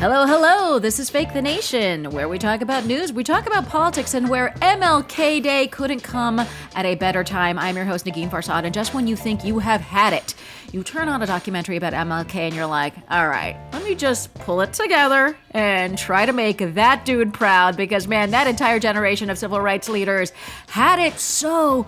Hello, hello. This is Fake the Nation, where we talk about news, we talk about politics, and where MLK Day couldn't come at a better time. I'm your host, Negin Farsad, and just when you think you have had it, you turn on a documentary about MLK and you're like, all right, let me just pull it together and try to make that dude proud, because, man, that entire generation of civil rights leaders had it so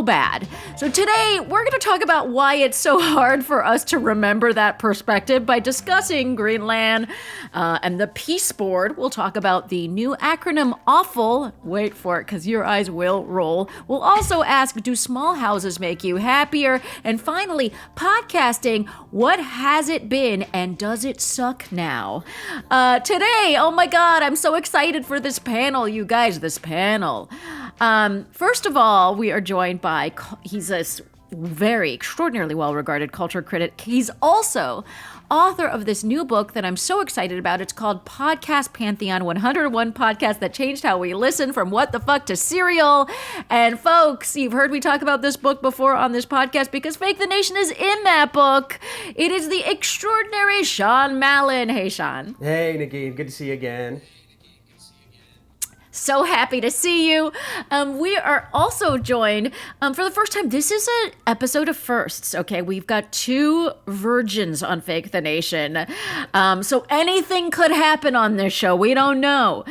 bad. So today, we're going to talk about why it's so hard for us to remember that perspective by discussing Greenland and the Peace Board. We'll talk about the new acronym AWFUL. Wait for it, because your eyes will roll. We'll also ask, do small houses make you happier? And finally, podcasting, what has it been and does it suck now? Today, oh my God, I'm so excited for this panel, you guys, this panel. First of all, we are joined by, he's a very extraordinarily well-regarded culture critic. He's also author of this new book that I'm so excited about. It's called Podcast Pantheon, 101 Podcasts That Changed How We Listen, From What the Fuck to Serial. And folks, you've heard me talk about this book before on this podcast because Fake the Nation is in that book. It is the extraordinary Sean Malin. Hey, Sean. Hey, Negin. Good to see you again. So happy to see you. We are also joined for the first time. This is an episode of firsts, okay? We've got two virgins on Fake the Nation. So anything could happen on this show. We don't know.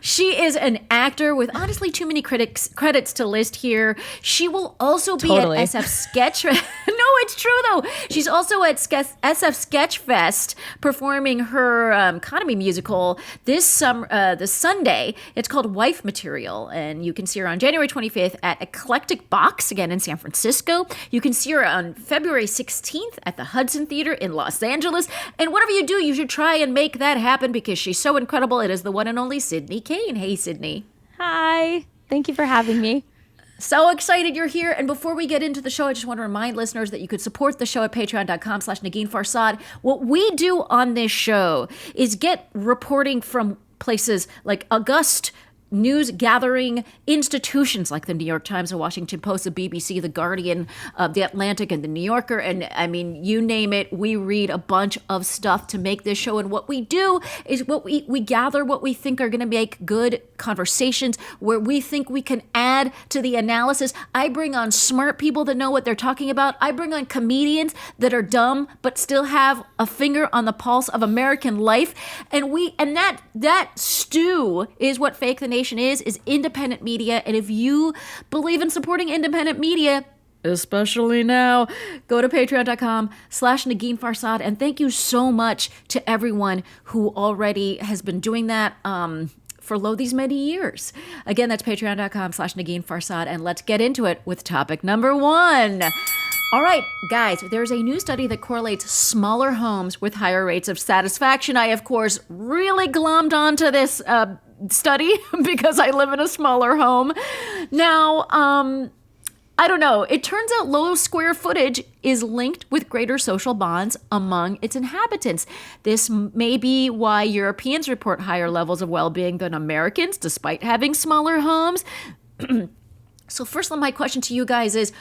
She is an actor with honestly too many credits to list here. She will also be at SF Sketch. No, it's true though. She's also at SF Sketch Fest performing her comedy musical this Sunday. It's called Wife Material, and you can see her on January 25th at Eclectic Box, again in San Francisco. You can see her on February 16th at the Hudson Theater in Los Angeles. And whatever you do, you should try and make that happen because she's so incredible. It is the one and only Sydney Kane. Hey, Sydney. Hi. Thank you for having me. So excited you're here. And before we get into the show, I just want to remind listeners that you could support the show at patreon.com/Negin Farsad. What we do on this show is get reporting from places like august news gathering institutions like the New York Times, the Washington Post, the BBC, the Guardian, the Atlantic, and the New Yorker. And I mean, you name it, we read a bunch of stuff to make this show. And what we do is we gather what we think are going to make good conversations, where we think we can add to the analysis. I bring on smart people that know what they're talking about. I bring on comedians that are dumb but still have a finger on the pulse of American life. And that stew is what Fake the Nation is independent media. And if you believe in supporting independent media, especially now, go to patreon.com/Negin Farsad. And thank you so much to everyone who already has been doing that for these many years. Again, that's patreon.com/Negin Farsad. And let's get into it with topic number one. All right, guys, there's a new study that correlates smaller homes with higher rates of satisfaction. I, of course, really glommed onto this study because I live in a smaller home. Now, I don't know. It turns out low square footage is linked with greater social bonds among its inhabitants. This may be why Europeans report higher levels of well-being than Americans, despite having smaller homes. So first, my question to you guys is,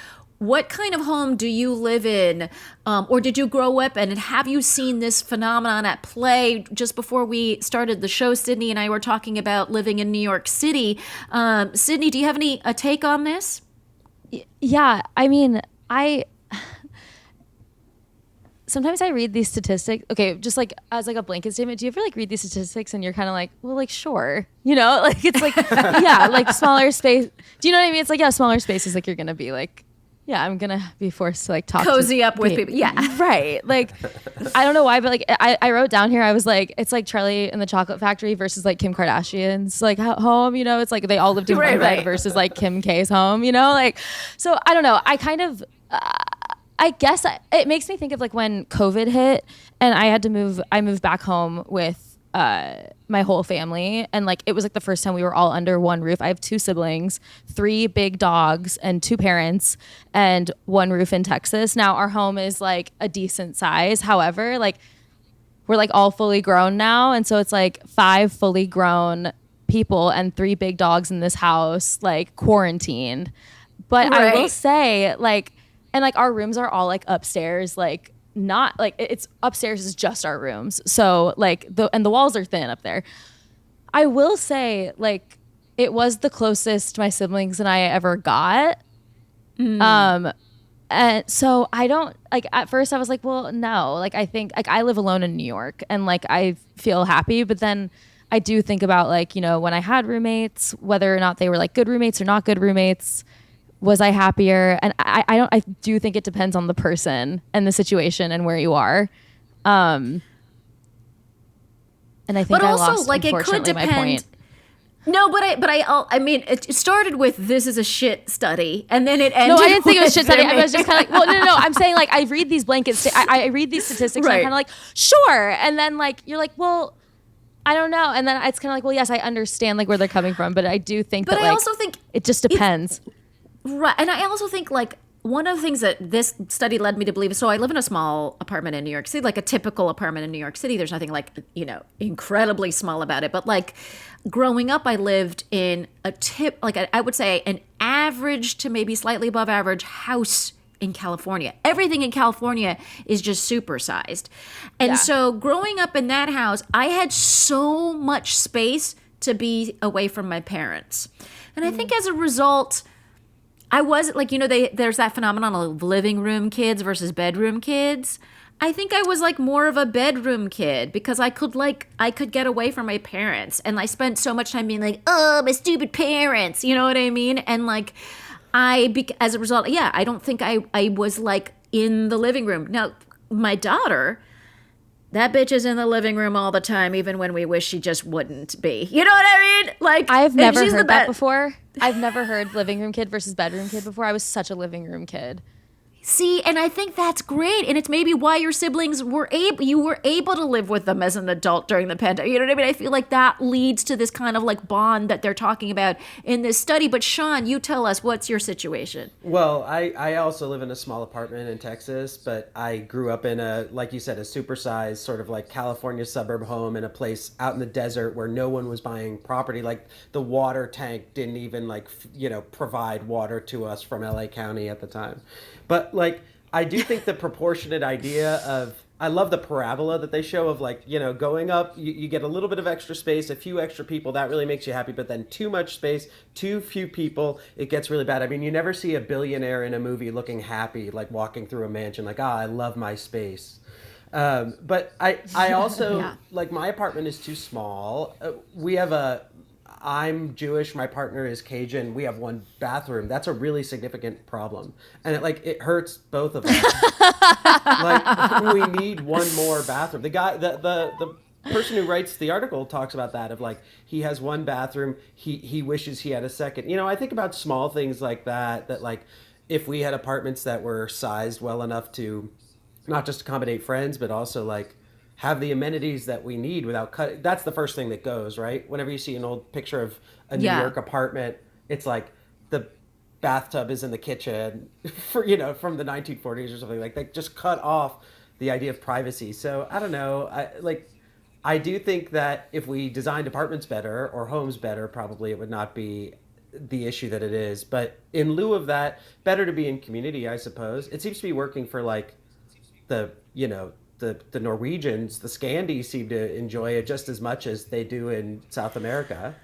what kind of home do you live in, or did you grow up in, and have you seen this phenomenon at play? Just before we started the show, Sydney and I were talking about living in New York City. Sydney, do you have a take on this? Yeah, I mean, sometimes I read these statistics. Okay, just like as like a blanket statement, do you ever like read these statistics and you're kind of like, well, like sure, you know, like it's like yeah, like smaller space. Do you know what I mean? It's like yeah, smaller spaces, like you're gonna be like. Yeah, I'm going to be forced to like talk cozy up with people. Yeah. Right. Like, I don't know why, but like I wrote down here, I was like, it's like Charlie and the Chocolate Factory versus like Kim Kardashian's like home, you know, it's like they all lived in one bed versus like Kim K's home, you know, like, so I don't know. I kind of, I guess it makes me think of like when COVID hit and I moved back home with my whole family, and like it was like the first time we were all under one roof. I have 2 siblings, 3 big dogs, and 2 parents, and one roof in Texas. Now our home is like a decent size. However, like we're like all fully grown now, and so it's like 5 fully grown people and 3 big dogs in this house, like quarantined. But right. I will say, like, and like our rooms are all like upstairs, like not like it's upstairs is just our rooms. So like the walls are thin up there. I will say like it was the closest my siblings and I ever got. And so I don't like at first I was like, well, no, like I think like I live alone in New York and like I feel happy, but then I do think about like, you know, when I had roommates, whether or not they were like good roommates or not good roommates, was I happier? And I do think it depends on the person and the situation and where you are. And I think but I also, lost, like, it could unfortunately, my depend. point. No, I mean, it started with this is a shit study, and then it ended. No, I didn't think it was shit study. I with was just kind of like, well, no. I'm saying like I read these blankets. I read these statistics. Right. And I'm kind of like, sure. And then like you're like, well, I don't know. And then it's kind of like, well, yes, I understand like where they're coming from, but I do think But that I like also think it just depends. Right. And I also think like one of the things that this study led me to believe, so I live in a small apartment in New York City, like a typical apartment in New York City. There's nothing like, you know, incredibly small about it. But like growing up, I lived in I would say an average to maybe slightly above average house in California. Everything in California is just supersized. And so growing up in that house, I had so much space to be away from my parents. And I think as a result, I was like, you know, there's that phenomenon of living room kids versus bedroom kids. I think I was like more of a bedroom kid because I could get away from my parents, and I spent so much time being like, oh, my stupid parents, you know what I mean? And like, as a result, I don't think I was like in the living room. Now, my daughter, that bitch is in the living room all the time, even when we wish she just wouldn't be. You know what I mean? Like, I've never heard that before. I've never heard living room kid versus bedroom kid before. I was such a living room kid. See, and I think that's great, and it's maybe why your siblings you were able to live with them as an adult during the pandemic. You know what I mean? I feel like that leads to this kind of like bond that they're talking about in this study. But Sean, you tell us, what's your situation? Well, I also live in a small apartment in Texas, but I grew up in a, like you said, a supersized sort of like California suburb home in a place out in the desert where no one was buying property. Like the water tank didn't even like, you know, provide water to us from LA County at the time. But like, I do think the proportionate idea of, I love the parabola that they show of like, you know, going up, you get a little bit of extra space, a few extra people, that really makes you happy. But then too much space, too few people, it gets really bad. I mean, you never see a billionaire in a movie looking happy, like walking through a mansion, like, I love my space. But I also, like my apartment is too small. I'm Jewish, my partner is Cajun, we have one bathroom. That's a really significant problem. And it hurts both of us. Like, we need one more bathroom. The guy, the person who writes the article talks about that, of like, he has one bathroom, he wishes he had a second. You know, I think about small things like that like, if we had apartments that were sized well enough to not just accommodate friends, but also like, have the amenities that we need without cutting. That's the first thing that goes, right? Whenever you see an old picture of a New York apartment, it's like the bathtub is in the kitchen for, you know, from the 1940s or something. Like, they just cut off the idea of privacy. So I don't know. I do think that if we designed apartments better or homes better, probably it would not be the issue that it is. But in lieu of that, better to be in community, I suppose. It seems to be working for like the Norwegians, the Scandies seem to enjoy it just as much as they do in South America.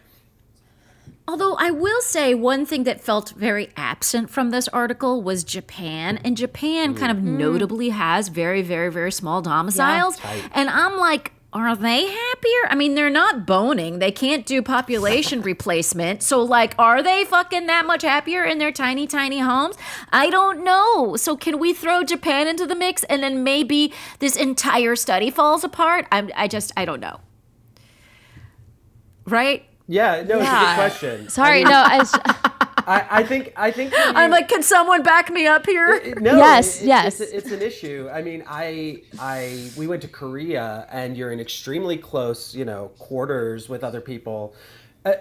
Although I will say one thing that felt very absent from this article was Japan. And Japan kind of notably has very, very, very small domiciles. Yeah. And I'm like, are they happier? I mean, they're not boning. They can't do population replacement. So, like, are they fucking that much happier in their tiny, tiny homes? I don't know. So can we throw Japan into the mix and then maybe this entire study falls apart? I don't know. Right? Yeah, no, it's a good question. Sorry, I think I'm like, can someone back me up here? No, yes. It's an issue. I mean, we went to Korea, and you're in extremely close, you know, quarters with other people.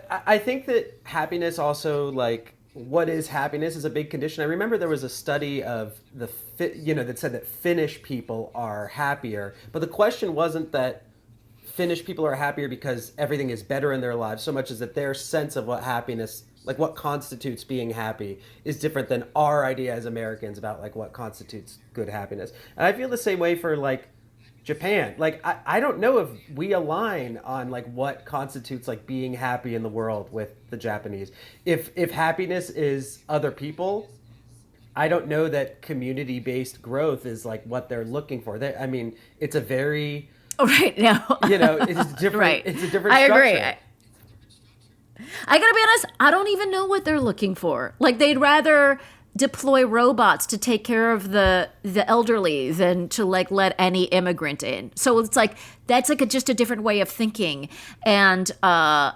I think that happiness also, like, what is happiness is a big condition. I remember there was a study of that said that Finnish people are happier, but the question wasn't that Finnish people are happier because everything is better in their lives so much as that their sense of what happiness like what constitutes being happy is different than our idea as Americans about like what constitutes good happiness. And I feel the same way for like Japan. Like I don't know if we align on like what constitutes like being happy in the world with the Japanese. If happiness is other people, I don't know that community-based growth is like what they're looking for. I mean, it's a very right now, it's different. Right. It's a different. I structure. agree. I gotta be honest, I don't even know what they're looking for. Like, they'd rather deploy robots to take care of the elderly than to like let any immigrant in. So it's like that's like just a different way of thinking, and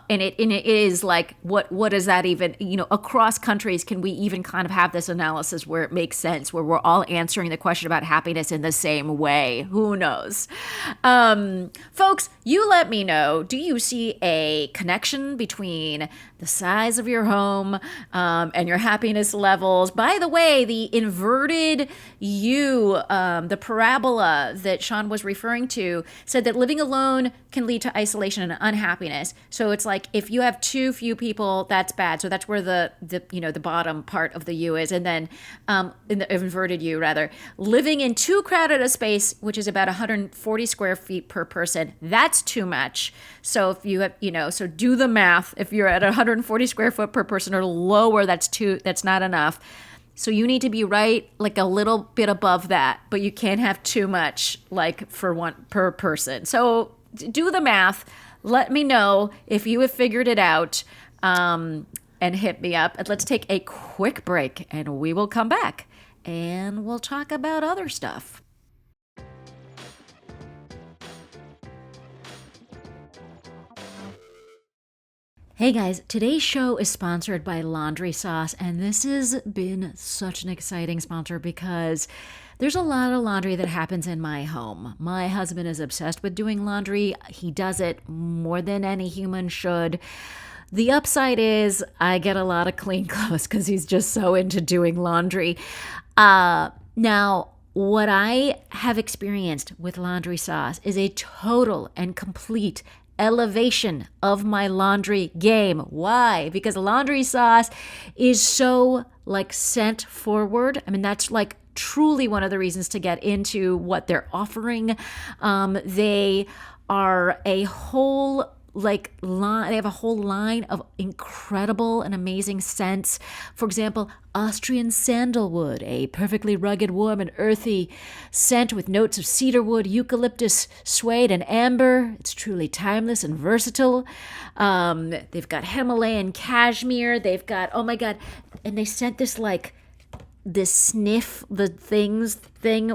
it is like what does that even, across countries, can we even kind of have this analysis where it makes sense, where we're all answering the question about happiness in the same way? Who knows? Folks, you let me know. Do you see a connection between the size of your home and your happiness levels? By the way, the inverted U, the parabola that Sean was referring to, said that living alone can lead to isolation and unhappiness. So it's like if you have too few people, that's bad. So that's where the bottom part of the U is. And then in the inverted U, rather, living in too crowded a space, which is about 140 square feet per person, that's too much. So if you have, so do the math. If you're at 140 square foot per person or lower, that's not enough. So you need to be right like a little bit above that, but you can't have too much like for one per person. So do the math. Let me know if you have figured it out, and hit me up. And let's take a quick break and we will come back and we'll talk about other stuff. Hey guys, today's show is sponsored by Laundry Sauce, and this has been such an exciting sponsor because there's a lot of laundry that happens in my home. My husband is obsessed with doing laundry. He does it more than any human should. The upside is I get a lot of clean clothes because he's just so into doing laundry. Now, what I have experienced with Laundry Sauce is a total and complete elevation of my laundry game. Why? Because Laundry Sauce is so like scent forward. I mean, that's like truly one of the reasons to get into what they're offering. They are a whole line. They have a whole line of incredible and amazing scents. For example, Austrian sandalwood, a perfectly rugged, warm, and earthy scent with notes of cedarwood, eucalyptus, suede, and amber. It's truly timeless and versatile. They've got Himalayan cashmere. They've got, oh my God, and they sent this like this sniff the thing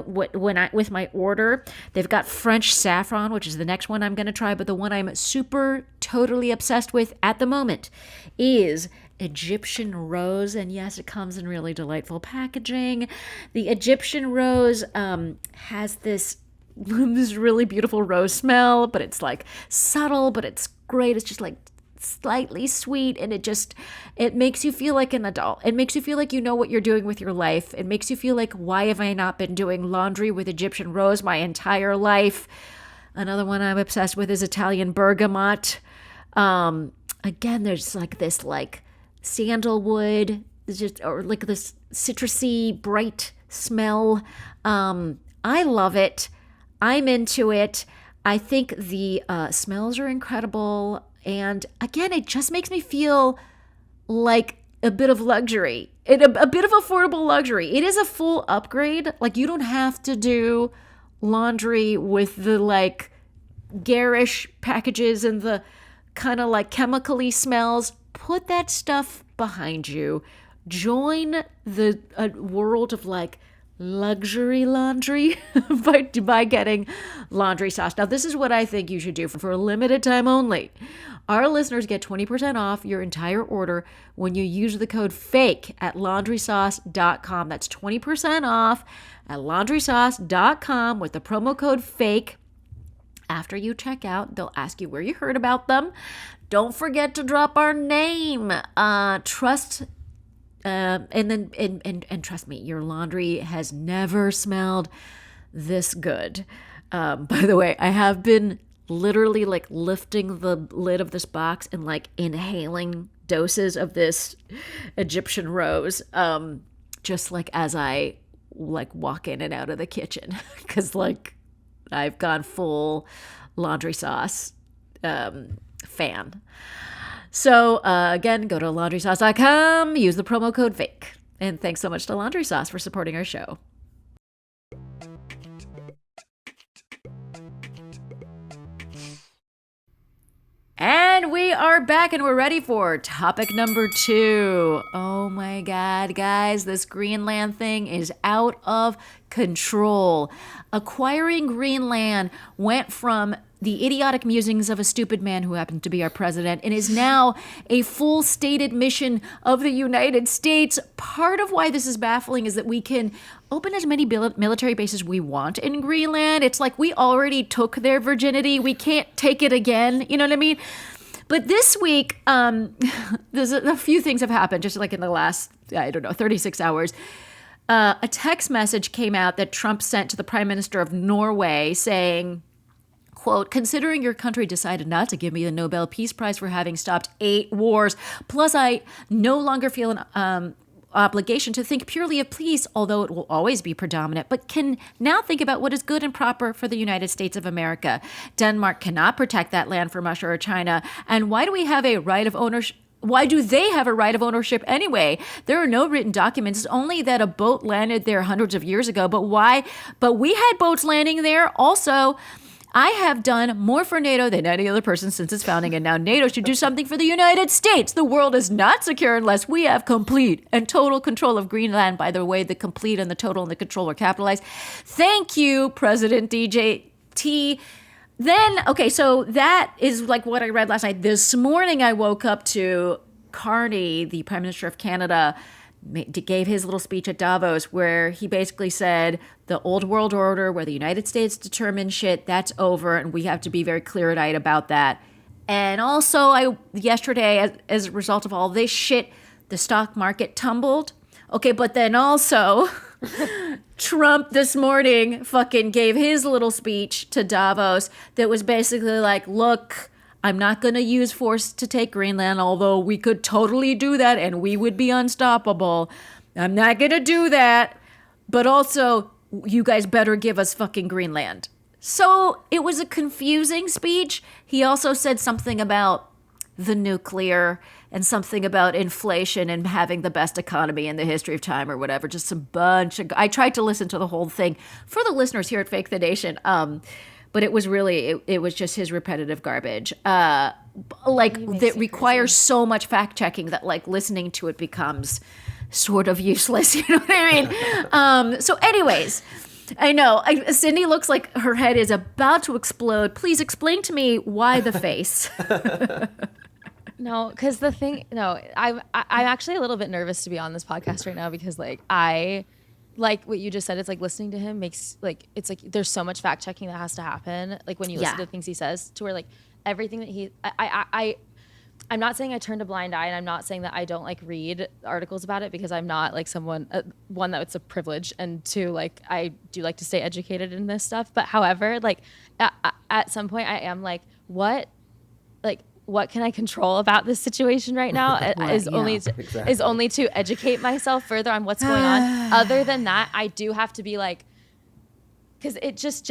with my order. They've got French saffron, which is the next one I'm going to try, but the one I'm super totally obsessed with at the moment is Egyptian rose, and yes, it comes in really delightful packaging. The Egyptian rose has this really beautiful rose smell, but it's like subtle, but it's great. It's just like slightly sweet, and it makes you feel like an adult. It makes you feel like you know what you're doing with your life. It makes you feel like, why have I not been doing laundry with Egyptian rose my entire life? Another one I'm obsessed with is Italian bergamot. Again, there's like this like sandalwood, or like this citrusy bright smell. I love it. I'm into it. I think the smells are incredible. And again, it just makes me feel like a bit of luxury, a bit of affordable luxury. It is a full upgrade. Like, you don't have to do laundry with the like garish packages and the kind of like chemically smells. Put that stuff behind you. Join the world of like luxury laundry by getting Laundry Sauce. Now, this is what I think you should do for a limited time only. Our listeners get 20% off your entire order when you use the code FAKE at laundrysauce.com. That's 20% off at laundrysauce.com with the promo code FAKE. After you check out, they'll ask you where you heard about them. Don't forget to drop our name. Trust and trust me, your laundry has never smelled this good. By the way, I have been literally like lifting the lid of this box and like inhaling doses of this Egyptian rose, just like as I like walk in and out of the kitchen, because like I've gone full laundry sauce fan. So again, go to laundrysauce.com, use the promo code FAKE. And thanks so much to Laundry Sauce for supporting our show. And we are back and we're ready for topic number 2. Oh my God, guys, this Greenland thing is out of control. Acquiring Greenland went from the idiotic musings of a stupid man who happened to be our president and is now a full stated mission of the United States. Part of why this is baffling is that we can open as many military bases we want in Greenland. It's like we already took their virginity. We can't take it again. You know what I mean? But this week, there's a few things have happened just like in the last, 36 hours. A text message came out that Trump sent to the Prime Minister of Norway saying, quote, considering your country decided not to give me the Nobel Peace Prize for having stopped 8 wars, plus I no longer feel an obligation to think purely of peace, although it will always be predominant, but can now think about what is good and proper for the United States of America. Denmark cannot protect that land from Russia or China. And why do we have a right of ownership? Why do they have a right of ownership anyway? There are no written documents. It's only that a boat landed there hundreds of years ago. But why? But we had boats landing there also. I have done more for NATO than any other person since its founding, and now NATO should do something for the United States. The world is not secure unless we have complete and total control of Greenland. By the way, the complete and the total and the control are capitalized. Thank you, President DJT. Then, okay, so that is like what I read last night. This morning I woke up to Carney, the Prime Minister of Canada, gave his little speech at Davos where he basically said the old world order where the United States determines shit, that's over, and we have to be very clear-eyed about that. And also, yesterday, as a result of all this shit, the stock market tumbled. Okay, but then also, Trump this morning fucking gave his little speech to Davos that was basically like, look, I'm not going to use force to take Greenland, although we could totally do that and we would be unstoppable. I'm not going to do that. But also, you guys better give us fucking Greenland. So it was a confusing speech. He also said something about the nuclear and something about inflation and having the best economy in the history of time or whatever. Just a bunch of... I tried to listen to the whole thing for the listeners here at Fake the Nation. But it was really, it was just his repetitive garbage. That requires so much fact checking that like listening to it becomes sort of useless. You know what I mean? So anyways, I know Cindy looks like her head is about to explode. Please explain to me why the face. No, because I'm actually a little bit nervous to be on this podcast right now because like what you just said, it's like listening to him makes like, it's like there's so much fact checking that has to happen. Like when you listen to things he says to where like everything that I'm not saying I turned a blind eye, and I'm not saying that I don't like read articles about it because I'm not like someone, one, that it's a privilege, and two, like I do like to stay educated in this stuff. But however, like at some point I am like, what can I control about this situation right now? Is only to educate myself further on what's going on. Other than that, I do have to be like, because it just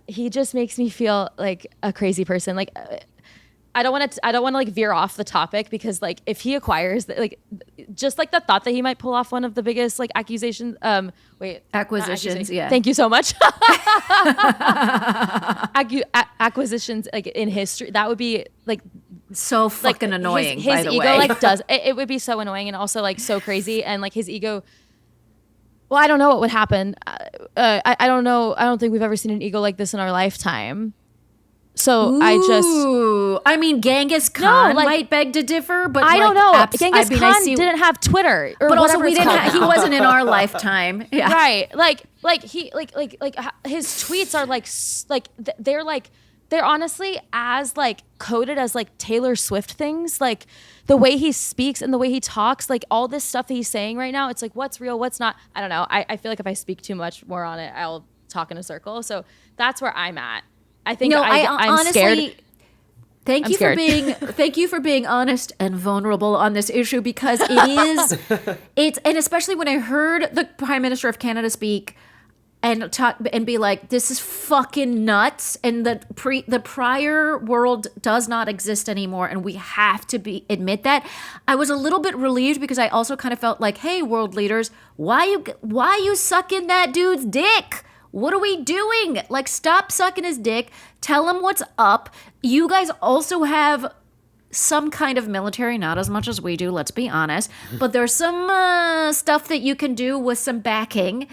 he just makes me feel like a crazy person. Like I don't want to like veer off the topic because like if he acquires like just like the thought that he might pull off one of the biggest like accusations acquisitions, yeah, thank you so much. Acquisitions like in history, that would be like so fucking annoying. His by the ego way. like does it would be so annoying and also like so crazy, and like his ego, well, I don't know what would happen. I don't know. I don't think we've ever seen an ego like this in our lifetime. So I mean, Genghis Khan might beg to differ, but I don't know. Genghis Khan didn't have Twitter, or but also we didn't. He wasn't in our lifetime, yeah. Right? Like he his tweets are they're honestly as like coded as like Taylor Swift things, like the way he speaks and the way he talks, like all this stuff that he's saying right now. It's like what's real, what's not. I don't know. I feel like if I speak too much more on it, I'll talk in a circle. So that's where I'm at. I think I'm honestly scared. Thank you for being honest and vulnerable on this issue, because and especially when I heard the Prime Minister of Canada speak and talk and be like, this is fucking nuts, and the prior world does not exist anymore, and we have to admit that. I was a little bit relieved, because I also kind of felt like, hey, world leaders, why you sucking that dude's dick? What are we doing? Like, stop sucking his dick. Tell him what's up. You guys also have some kind of military, not as much as we do, let's be honest. But there's some stuff that you can do with some backing.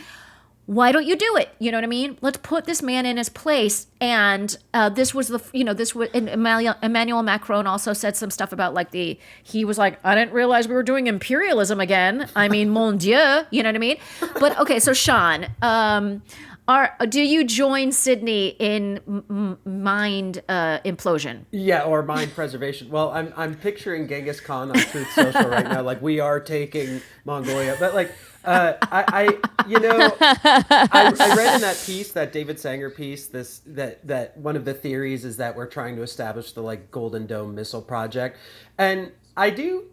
Why don't you do it? You know what I mean? Let's put this man in his place. And this was and Emmanuel Macron also said some stuff about like he was like, I didn't realize we were doing imperialism again. I mean, mon Dieu, you know what I mean? But okay, so Sean, do you join Sydney in mind implosion? Yeah, or mind preservation. Well, I'm picturing Genghis Khan on Truth Social right now. Like, we are taking Mongolia, but like, I read in that piece, that David Sanger piece, that one of the theories is that we're trying to establish the like Golden Dome missile project, and I do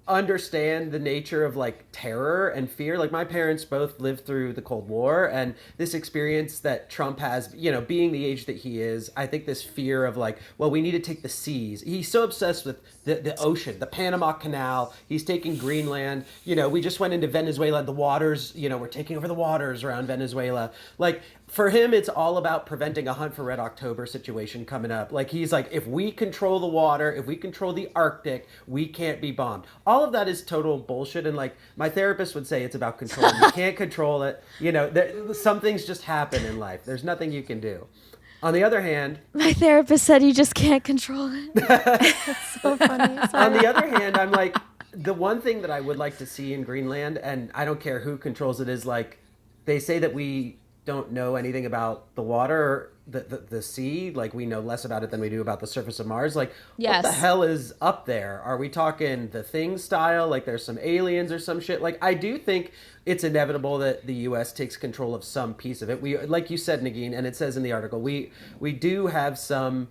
understand the nature of like terror and fear. Like, my parents both lived through the Cold War, and this experience that Trump has, you know, being the age that he is, I think this fear of like, well, we need to take the seas. He's so obsessed with the ocean, the Panama Canal. He's taking Greenland. You know, we just went into Venezuela. The waters, you know, we're taking over the waters around Venezuela. Like, for him, it's all about preventing a Hunt for Red October situation coming up. Like, he's like, if we control the water, if we control the Arctic, we can't be bombed. All of that is total bullshit. And like, my therapist would say, it's about control. You can't control it. You know, some things just happen in life. There's nothing you can do. On the other hand, my therapist said you just can't control it. That's so funny. Sorry. On the other hand, I'm like, the one thing that I would like to see in Greenland, and I don't care who controls it, is like, they say that we don't know anything about the water, the sea. Like, we know less about it than we do about the surface of Mars. Like, yes. What the hell is up there? Are we talking The Thing style? Like, there's some aliens or some shit? Like, I do think it's inevitable that the U.S. takes control of some piece of it. We, like you said, Negin, and it says in the article, we do have some,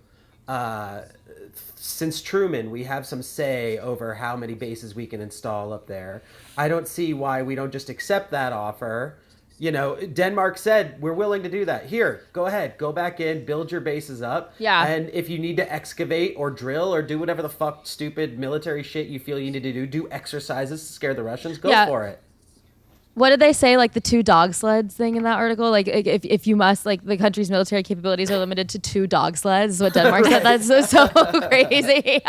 since Truman, we have some say over how many bases we can install up there. I don't see why we don't just accept that offer. You know, Denmark said, we're willing to do that. Here, go ahead, go back in, build your bases up. Yeah. And if you need to excavate or drill or do whatever the fuck stupid military shit you feel you need to do exercises to scare the Russians, go for it. What did they say, like the 2 dog sleds thing in that article? Like, if you must, like, the country's military capabilities are limited to 2 dog sleds, is what Denmark said. That's so crazy.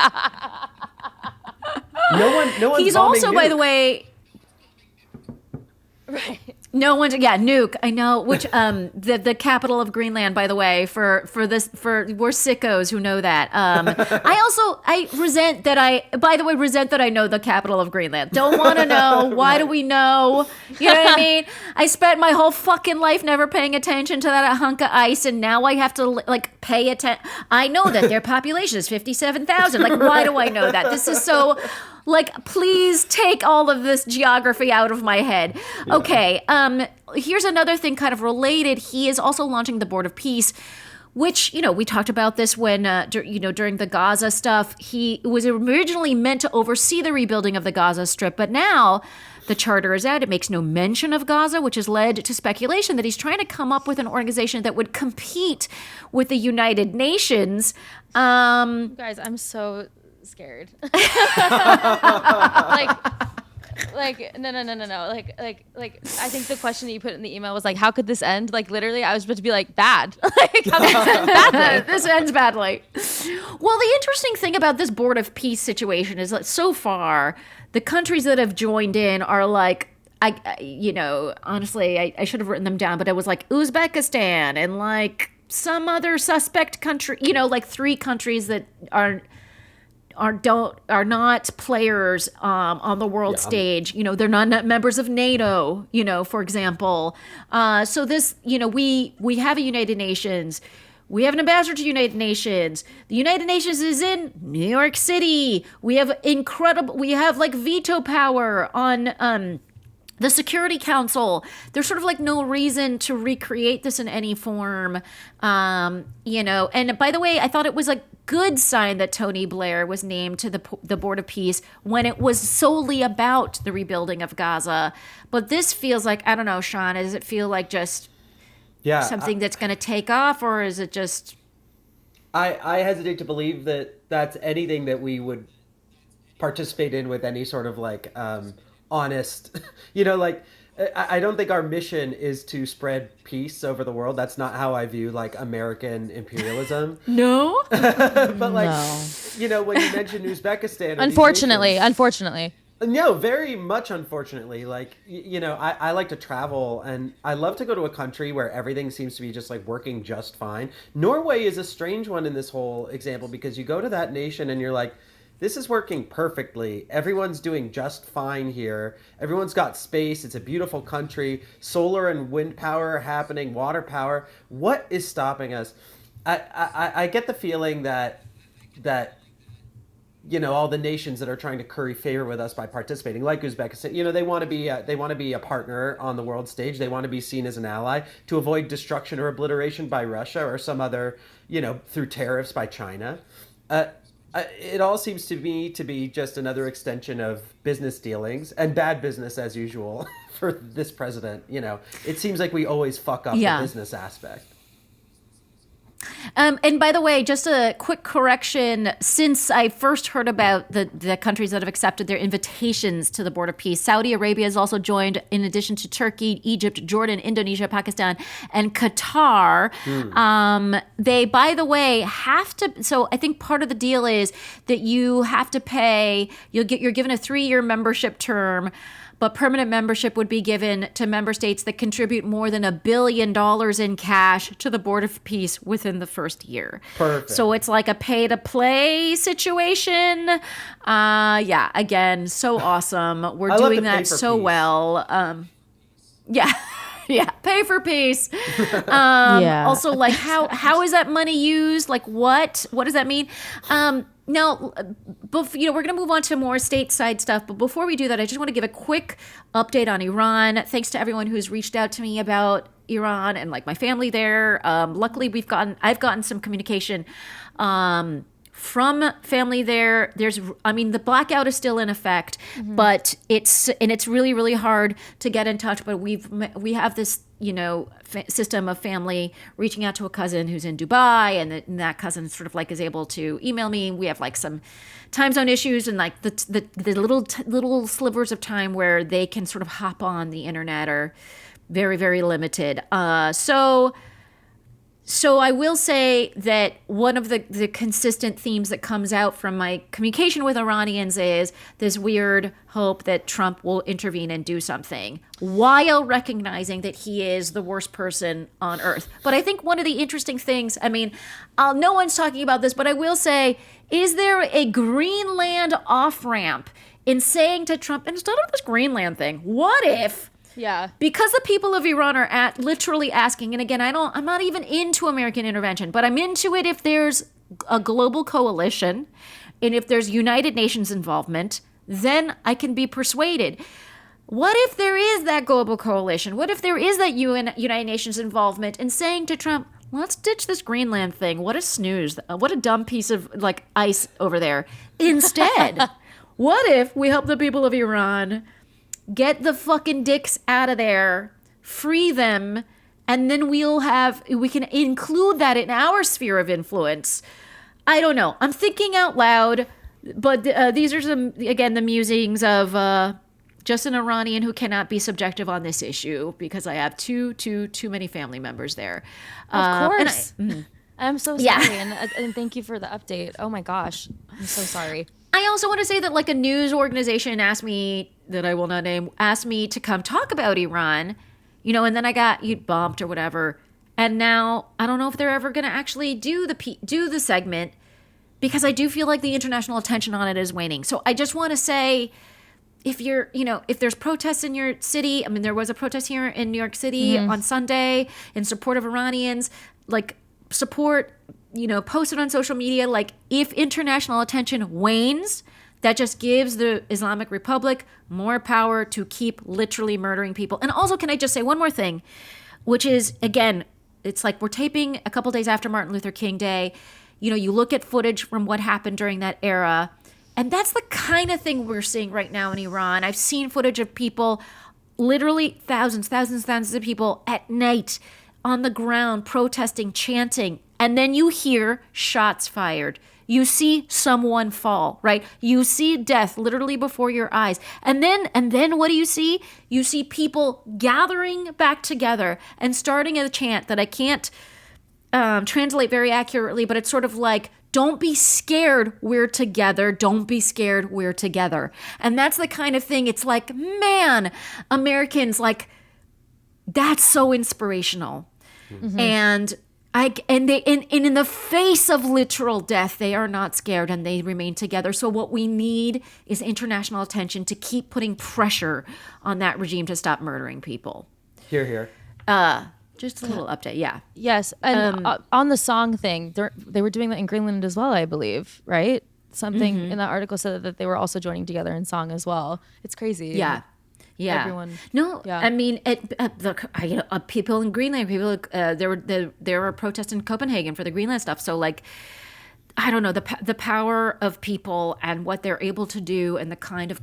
No one's He's also, by the way... Right. No one, Nuke. I know, which the capital of Greenland, by the way, for we're sickos who know that. I resent that I know the capital of Greenland. Don't want to know. Why do we know? You know what I mean? I spent my whole fucking life never paying attention to that hunk of ice, and now I have to like pay attention. I know that their population is 57,000. Like, why do I know that? This is so. Like, please take all of this geography out of my head. Yeah. Okay, here's another thing kind of related. He is also launching the Board of Peace, which, you know, we talked about this when, during the Gaza stuff. He was originally meant to oversee the rebuilding of the Gaza Strip, but now the charter is out. It makes no mention of Gaza, which has led to speculation that he's trying to come up with an organization that would compete with the United Nations. Guys, I'm so scared. no. Like I think the question that you put in the email was like, how could this end? Like, literally, I was about to be like, bad. Like, how could this end badly? This ends badly. Well, the interesting thing about this Board of Peace situation is that so far the countries that have joined in are like, honestly, I should have written them down, but it was like Uzbekistan and like some other suspect country, like 3 countries that are not players on the world stage. They're not members of NATO, for example. So this, we have a United Nations. We have an ambassador to United Nations. The United Nations is in New York City. We have like veto power on the Security Council. There's sort of like no reason to recreate this in any form, And by the way, I thought it was like good sign that Tony Blair was named to the Board of Peace when it was solely about the rebuilding of Gaza. But this feels like, I don't know, Sean, does it feel like just something that's going to take off, or is it just... I hesitate to believe that that's anything that we would participate in with any sort of like honest, like I don't think our mission is to spread peace over the world. That's not how I view like American imperialism. No? But like, when you mention Uzbekistan, unfortunately. No, very much unfortunately. Like, I like to travel, and I love to go to a country where everything seems to be just like working just fine. Norway is a strange one in this whole example, because you go to that nation and you're like, this is working perfectly. Everyone's doing just fine here. Everyone's got space. It's a beautiful country. Solar and wind power are happening, water power. What is stopping us? I get the feeling that all the nations that are trying to curry favor with us by participating, like Uzbekistan, they want to be a partner on the world stage. They want to be seen as an ally to avoid destruction or obliteration by Russia or some other, through tariffs by China. It all seems to me to be just another extension of business dealings, and bad business as usual for this president. It seems like we always fuck up the business aspect. And by the way, just a quick correction. Since I first heard about the countries that have accepted their invitations to the Board of Peace, Saudi Arabia has also joined, in addition to Turkey, Egypt, Jordan, Indonesia, Pakistan, and Qatar. They, by the way, have to. So I think part of the deal is that you have to pay. You're given a 3-year membership term. But permanent membership would be given to member states that contribute more than $1 billion in cash to the Board of Peace within the first year. Perfect. So it's like a pay-to-play situation. Again, so awesome. We're doing that so peace. Well. Yeah, pay for peace. Also, like, how is that money used? Like, what does that mean? Now, we're going to move on to more stateside stuff. But before we do that, I just want to give a quick update on Iran. Thanks to everyone who's reached out to me about Iran and like my family there. Luckily, I've gotten some communication from family there. The blackout is still in effect, but it's really, really hard to get in touch. But we have this, system of family reaching out to a cousin who's in Dubai, and that cousin sort of like is able to email me. We have like some time zone issues and like the little slivers of time where they can sort of hop on the internet are very, very limited. So I will say that one of the consistent themes that comes out from my communication with Iranians is this weird hope that Trump will intervene and do something, while recognizing that he is the worst person on earth. But I think one of the interesting things, no one's talking about this, but I will say, is there a Greenland off-ramp in saying to Trump, instead of this Greenland thing, what if... Yeah. Because the people of Iran are literally asking, and again, I'm not even into American intervention, but I'm into it if there's a global coalition and if there's United Nations involvement, then I can be persuaded. What if there is that global coalition? What if there is that United Nations involvement in saying to Trump, let's ditch this Greenland thing. What a snooze. What a dumb piece of like ice over there. Instead, what if we help the people of Iran get the fucking dicks out of there, free them, and then we can include that in our sphere of influence. I don't know. I'm thinking out loud, but these are the musings of just an Iranian who cannot be subjective on this issue because I have too many family members there. Of course. I'm so sorry, and thank you for the update. Oh my gosh, I'm so sorry. I also want to say that like a news organization asked me, that I will not name, asked me to come talk about Iran, and then I got bumped or whatever. And now I don't know if they're ever going to actually do the segment, because I do feel like the international attention on it is waning. So I just want to say, if there's protests in your city, there was a protest here in New York City on Sunday in support of Iranians, like support, post it on social media. Like, if international attention wanes, that just gives the Islamic Republic more power to keep literally murdering people. And also, can I just say one more thing, which is, again, it's like we're taping a couple days after Martin Luther King Day. you look at footage from what happened during that era, and that's the kind of thing we're seeing right now in Iran. I've seen footage of people, literally thousands of people at night on the ground protesting, chanting, and then you hear shots fired. You see someone fall, right? You see death literally before your eyes. And then what do you see? You see people gathering back together and starting a chant that I can't translate very accurately, but it's sort of like, don't be scared, we're together. Don't be scared, we're together. And that's the kind of thing, it's like, man, Americans, like, that's so inspirational. Mm-hmm. And in the face of literal death, they are not scared and they remain together. So what we need is international attention to keep putting pressure on that regime to stop murdering people. Here. Just a little update, yeah. Yes, and on the song thing, they were doing that in Greenland as well, I believe, right? Something in that article said that they were also joining together in song as well. It's crazy. Yeah. Yeah. Everyone. No, yeah. I mean, people in Greenland, there were protests in Copenhagen for the Greenland stuff. So, like, I don't know, the power of people and what they're able to do and the kind of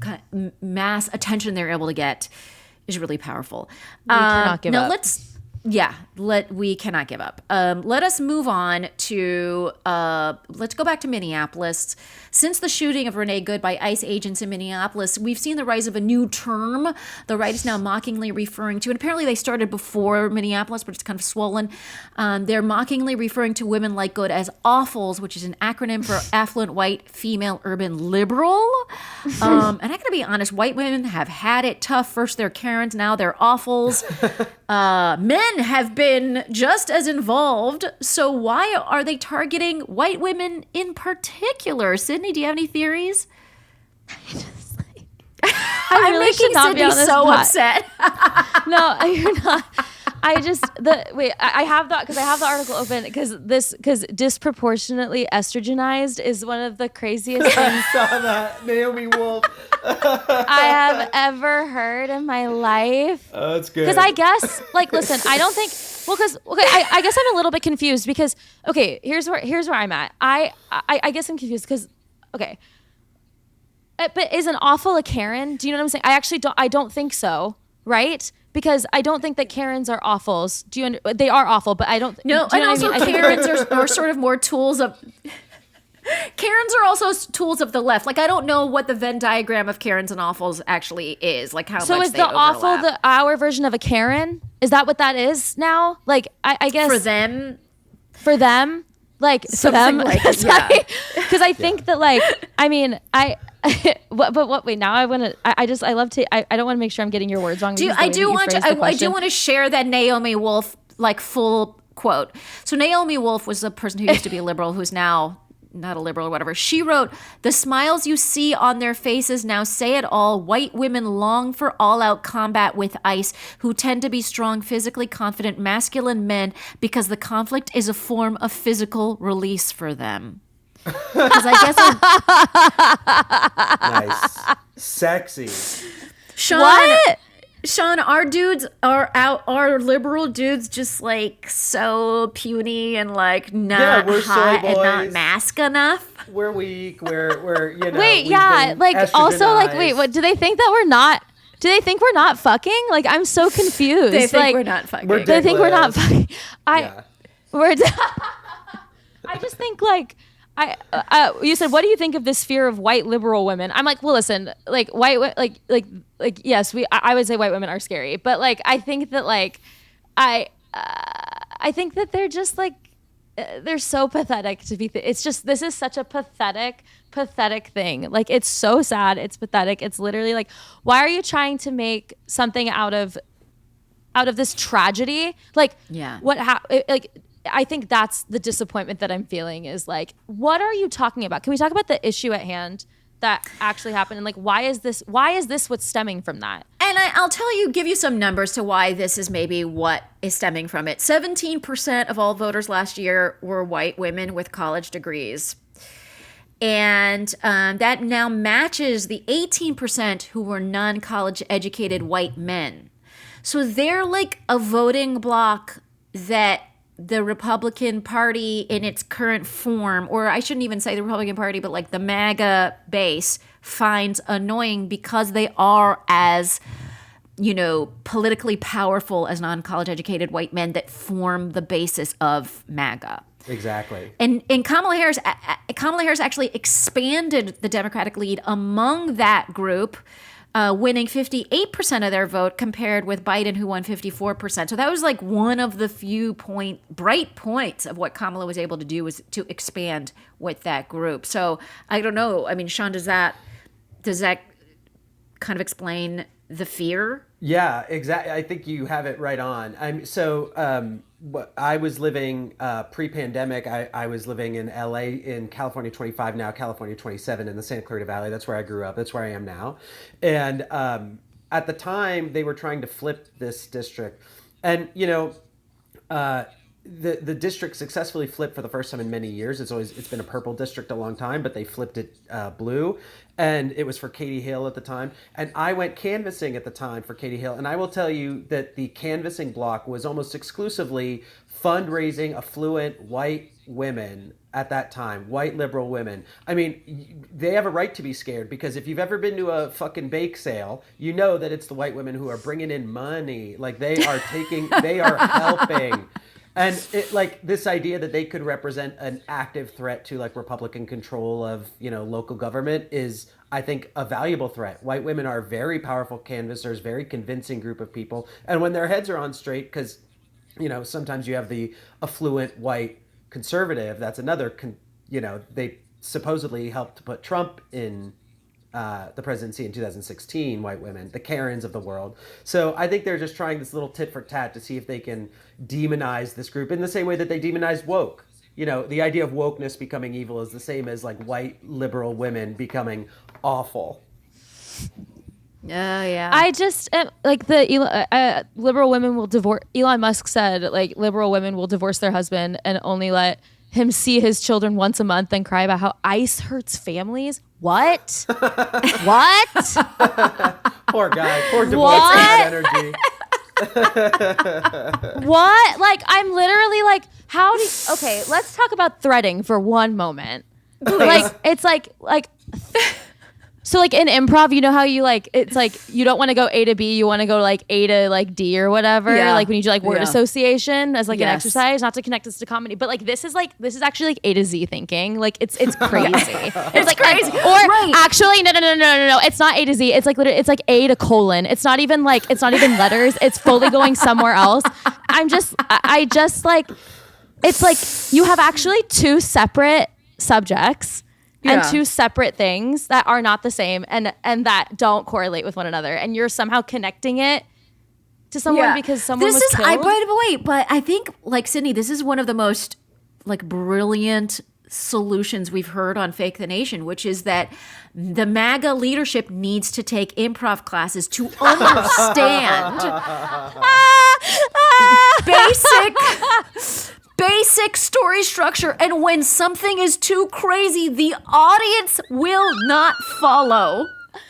mass attention they're able to get is really powerful. We cannot give up. We cannot give up. Let us move on to, let's go back to Minneapolis. Since the shooting of Renee Good by ICE agents in Minneapolis, we've seen the rise of a new term the right is now mockingly referring to, and apparently they started before Minneapolis, but it's kind of swollen. They're mockingly referring to women like Good as awfuls, which is an acronym for affluent white female urban liberal. And I gotta be honest, white women have had it tough. First they're Karens, now they're awfuls. Men have been just as involved. So why are they targeting white women in particular? Sydney, do you have any theories? I'm really making Sydney so upset. No, you're not. I have the article open because disproportionately estrogenized is one of the craziest things I saw that. Naomi Wolf. I have ever heard in my life. Oh, that's good. Because I guess, like, listen, I don't think. Well, I guess I'm a little bit confused because here's where I'm at. I guess I'm confused because but is an awful a Karen? Do you know what I'm saying? I actually don't think so, right? Because I don't think that Karens are awfuls. They are awful, but I don't. No, and also Karens are sort of more tools of. Karens are also tools of the left. Like, I don't know what the Venn diagram of Karens and awfuls actually is. Like, how much they overlap. So is the awful our version of a Karen? Is that what that is now? Like, I guess for them, like something for them, like because I think that, like, I mean, wait, now I want to. I love to. I don't want to make sure I'm getting your words wrong. I do want to share that Naomi Wolf full quote. So Naomi Wolf was a person who used to be a liberal, who's now not a liberal or whatever. She wrote, "The smiles you see on their faces now say it all. White women long for all-out combat with ICE, who tend to be strong, physically confident, masculine men, because the conflict is a form of physical release for them." Because I guess nice, sexy. Sean, our dudes our liberal dudes just like so puny and like not hot and not mask enough. We're weak. We're wait, yeah, like also like wait, what do they think that we're not? Do they think we're not fucking? Like, I'm so confused. They think we're not fucking. They think we're not fucking. I just think like. You said, what do you think of this fear of white liberal women? I'm like, well, listen, like yes, I would say white women are scary, but like, I think that like, I think that they're just like, they're so pathetic to be. It's just, this is such a pathetic thing. Like, it's so sad. It's pathetic. It's literally like, why are you trying to make something out of this tragedy? Like, yeah, I think that's the disappointment that I'm feeling is like, what are you talking about? Can we talk about the issue at hand that actually happened? And like, why is this what's stemming from that? And I'll give you some numbers to why this is maybe what is stemming from it. 17% of all voters last year were white women with college degrees. And that now matches the 18% who were non-college educated white men. So they're like a voting bloc that the Republican Party in its current form, or I shouldn't even say the Republican Party, but like the MAGA base finds annoying because they are as, politically powerful as non-college educated white men that form the basis of MAGA. Exactly. And Kamala Harris actually expanded the Democratic lead among that group, winning 58% of their vote compared with Biden, who won 54%. So that was like one of the few bright points of what Kamala was able to do, was to expand with that group. So I don't know. I mean, Sean, does that kind of explain the fear? Yeah, exactly. I think you have it right on. I was living pre-pandemic. I was living in LA, in California 25 now, California 27 in the Santa Clarita Valley. That's where I grew up. That's where I am now. And at the time, they were trying to flip this district. And, the district successfully flipped for the first time in many years. It's been a purple district a long time, but they flipped it blue, and it was for Katie Hill at the time. And I went canvassing at the time for Katie Hill, and I will tell you that the canvassing block was almost exclusively fundraising affluent white women at that time, white liberal women. I mean, they have a right to be scared, because if you've ever been to a fucking bake sale, you know that it's the white women who are bringing in money. Like, they are helping. And this idea that they could represent an active threat to like Republican control of, local government is, I think, a valuable threat. White women are very powerful canvassers, very convincing group of people. And when their heads are on straight, because, sometimes you have the affluent white conservative, that's another, they supposedly helped to put Trump in the presidency in 2016, white women, the Karens of the world. So I think they're just trying this little tit for tat to see if they can demonize this group in the same way that they demonized woke. The idea of wokeness becoming evil is the same as like white liberal women becoming awful. Yeah. I just like the liberal women will divorce. Elon Musk said like liberal women will divorce their husband and only let him see his children once a month and cry about how ICE hurts families. What? What? Poor guy. Poor divorce energy. What? Like, I'm literally like, okay, let's talk about threading for one moment. Like, it's like, so like in improv, you know how you like, it's like, you don't want to go A to B, you want to go like A to like D or whatever. Yeah. Like when you do like word association as like an exercise, not to connect this to comedy, but like this is actually like A to Z thinking. Like it's crazy. It's like crazy. Actually, no. It's not A to Z. It's like literally, it's like A to colon. It's not even letters. It's fully going somewhere else. I just like, it's like you have actually two separate subjects. Yeah. And two separate things that are not the same and that don't correlate with one another. And you're somehow connecting it to someone because someone was killed. By the way, but I think, like, Sydney, this is one of the most, like, brilliant solutions we've heard on Fake the Nation, which is that the MAGA leadership needs to take improv classes to understand basic story structure, and when something is too crazy, the audience will not follow.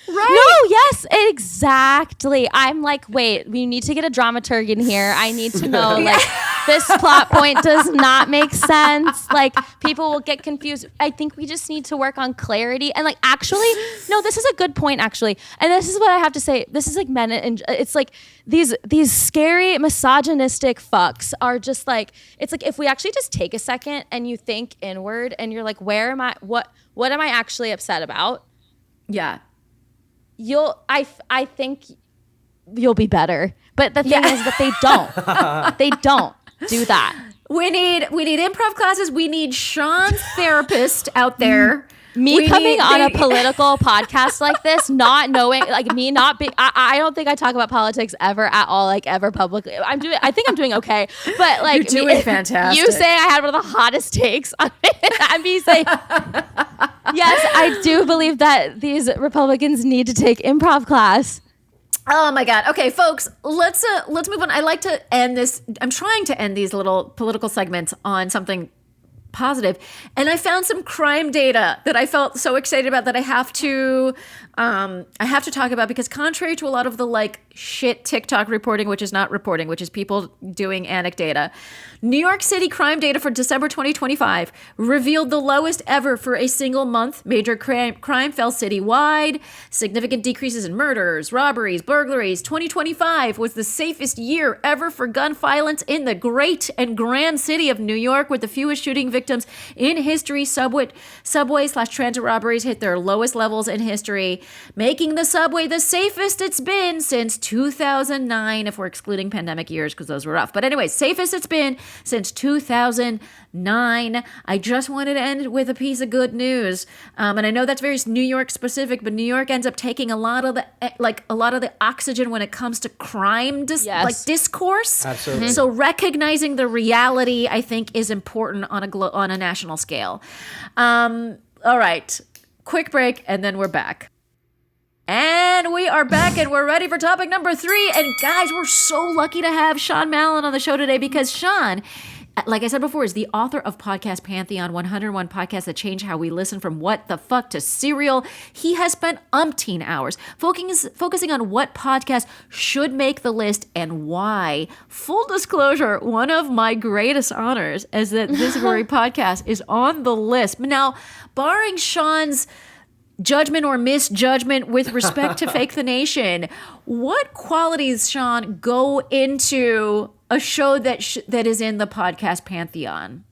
Right? No, yes, exactly. I'm like, wait, we need to get a dramaturg in here. I need to know, like, this plot point does not make sense. Like, people will get confused. I think we just need to work on clarity. And, like, actually, no, this is a good point, actually. And this is what I have to say. This is, like, men, and it's, like, these scary, misogynistic fucks are just, like, it's, like, if we actually just take a second and you think inward and you're, like, where am I, what am I actually upset about? Yeah. I think you'll be better. But the thing is that they don't do that. We need improv classes. We need Sean's therapist out there. Me coming on a political podcast like this, not knowing, like me not being, I don't think I talk about politics ever at all, like ever publicly. I think I'm doing okay, but like you're doing fantastic. You say I had one of the hottest takes on it. I'm being saying, yes, I do believe that these Republicans need to take improv class. Oh my God. Okay, folks, let's move on. I like to end this. I'm trying to end these little political segments on something positive. And I found some crime data that I felt so excited about that I have to talk about, because contrary to a lot of the like shit TikTok reporting, which is not reporting, which is people doing anecdata. New York City crime data for December 2025 revealed the lowest ever for a single month. Major crime fell citywide. Significant decreases in murders, robberies, burglaries. 2025 was the safest year ever for gun violence in the great and grand city of New York, with the fewest shooting victims in history. Subway/transit robberies hit their lowest levels in history, making the subway the safest it's been since 2009, if we're excluding pandemic years, because those were rough. But anyway, safest it's been since 2009. I just wanted to end with a piece of good news. And I know that's very New York specific, but New York ends up taking a lot of the oxygen when it comes to crime discourse. Absolutely. So recognizing the reality, I think, is important on a national scale. All right, quick break, and then we're back. And we are back, and we're ready for topic number 3. And guys, we're so lucky to have Sean Malin on the show today, because Sean, like I said before, is the author of Podcast Pantheon, 101 podcasts that change how we listen, from what the fuck to Serial. He has spent umpteen hours focusing on what podcasts should make the list and why. Full disclosure, one of my greatest honors is that this very podcast is on the list. Now, barring Sean's judgment or misjudgment with respect to Fake the Nation, what qualities, Sean, go into a show that is in the Podcast Pantheon?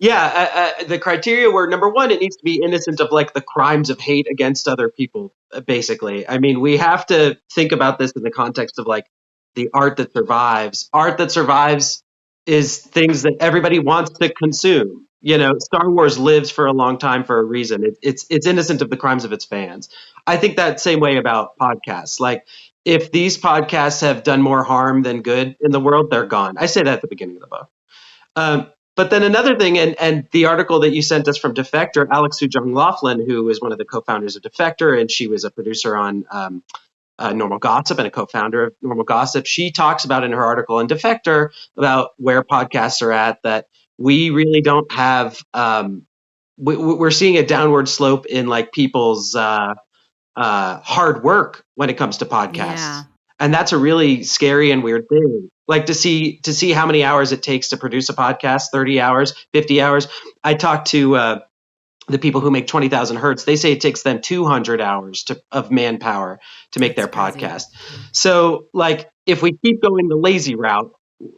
Yeah, the criteria were, number one, it needs to be innocent of like the crimes of hate against other people, basically. I mean, we have to think about this in the context of like the art that survives. Art that survives is things that everybody wants to consume. You know, Star Wars lives for a long time for a reason. It's innocent of the crimes of its fans. I think that same way about podcasts. Like, if these podcasts have done more harm than good in the world, they're gone. I say that at the beginning of the book. But then another thing, and the article that you sent us from Defector, Alex Sujong Laughlin, who is one of the co-founders of Defector, and she was a producer on Normal Gossip and a co-founder of Normal Gossip. She talks about in her article in Defector about where podcasts are at, that we really don't have, we're seeing a downward slope in like people's hard work when it comes to podcasts. Yeah. And that's a really scary and weird thing. Like to see how many hours it takes to produce a podcast, 30 hours, 50 hours. I talked to the people who make 20,000 Hertz. They say it takes them 200 hours of manpower to make their podcast. So like, if we keep going the lazy route,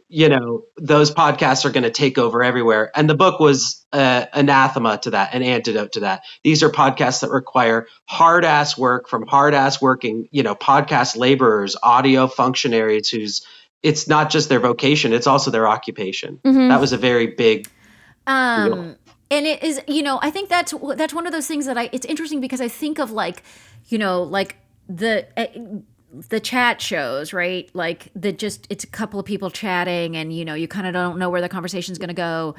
you know, those podcasts are going to take over everywhere. And the book was anathema to that, an antidote to that. These are podcasts that require hard ass work from hard ass working, you know, podcast laborers, audio functionaries it's not just their vocation, it's also their occupation. Mm-hmm. That was a very big deal. And it is, you know, I think that's one of those things that it's interesting, because I think of like, you know, like the chat shows, right? Like it's a couple of people chatting, and you know, you kind of don't know where the conversation's going to go.